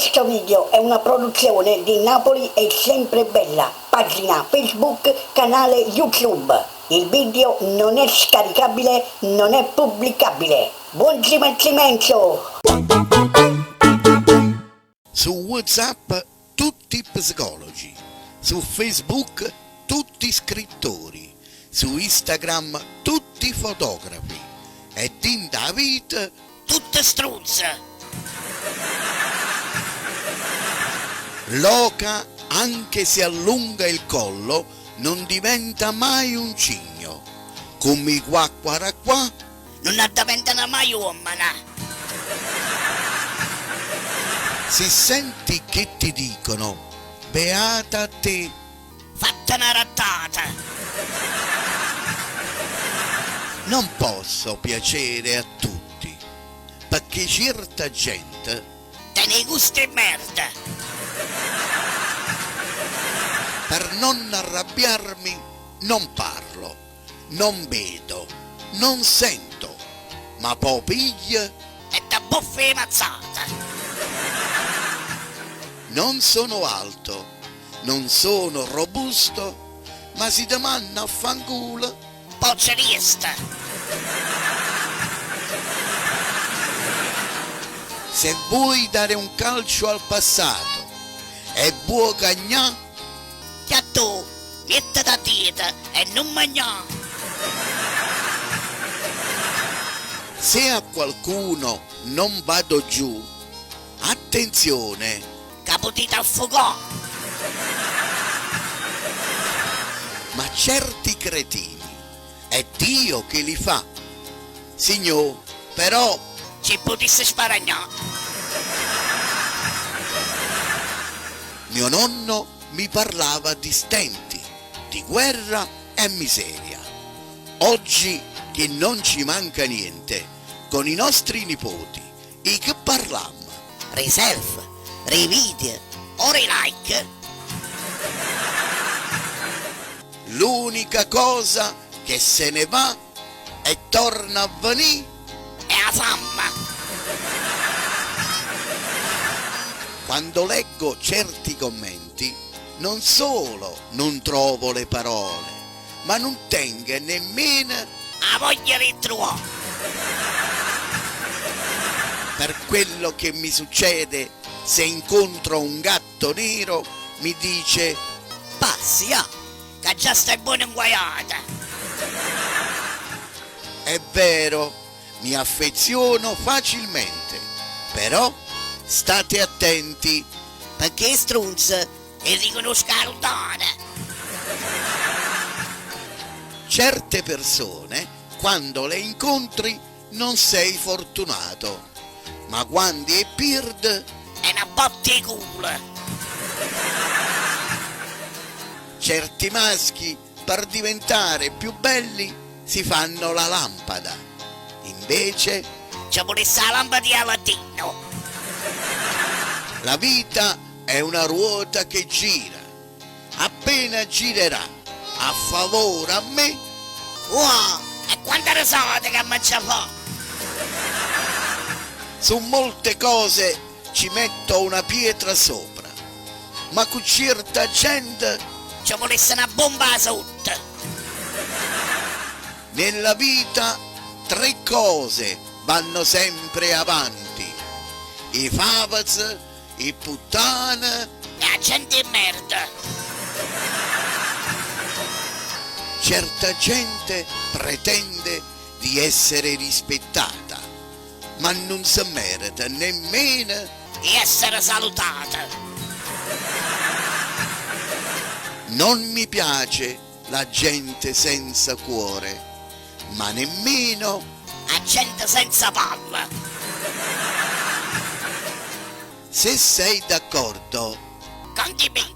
Questo video è una produzione di Napoli è sempre bella, pagina Facebook, canale YouTube. Il video non è scaricabile, non è pubblicabile. Buon divertimento! Su WhatsApp tutti psicologi, su Facebook tutti scrittori, su Instagram tutti fotografi e in David tutte struzze. L'oca, anche se allunga il collo, non diventa mai un cigno. Come i qua non diventano mai uomini. Se senti che ti dicono beata te, fatta una rattata. Non posso piacere a tutti, perché certa gente te ne gusti merda. Per non arrabbiarmi non parlo, non vedo, non sento, ma poi piglia e da buffe mazzata. Non sono alto, non sono robusto, ma si domanda a fanculo poccerista. Se vuoi dare un calcio al passato e vuoi cagnà, che tu vietta da dieta e non mangià. Se a qualcuno non vado giù, attenzione, capotita al fuoco. Ma certi cretini è Dio che li fa. Signor, però ci potesse sparagnare. Mio nonno mi parlava di stenti, di guerra e miseria. Oggi che non ci manca niente, con i nostri nipoti, e che parliamo? Riself, rivideo o like. L'unica cosa che se ne va e torna a venire è la fama. Quando leggo certi commenti, non solo non trovo le parole, ma non tengo nemmeno la voglia di trovare. Per quello che mi succede se incontro un gatto nero, mi dice passi, che già stai buono inguaiata. È vero, mi affeziono facilmente, però state attenti, perché strunz e riconosca l'odore. Certe persone, quando le incontri, non sei fortunato, ma quando è pird è una botta di culo. Certi maschi, per diventare più belli, si fanno la lampada. Invece ci volesse la lampada di Aladino. La vita è una ruota che gira. Appena girerà a favore a me, wow, e quanta risate che mi ci fa. Su molte cose ci metto una pietra sopra, ma con certa gente ci volesse una bomba sotto. Nella vita 3 cose vanno sempre avanti: i favaz, i puttane e la gente merda. Certa gente pretende di essere rispettata, ma non si merita nemmeno di essere salutata. Non mi piace la gente senza cuore, ma nemmeno la gente senza palla. Se sei d'accordo, condividi.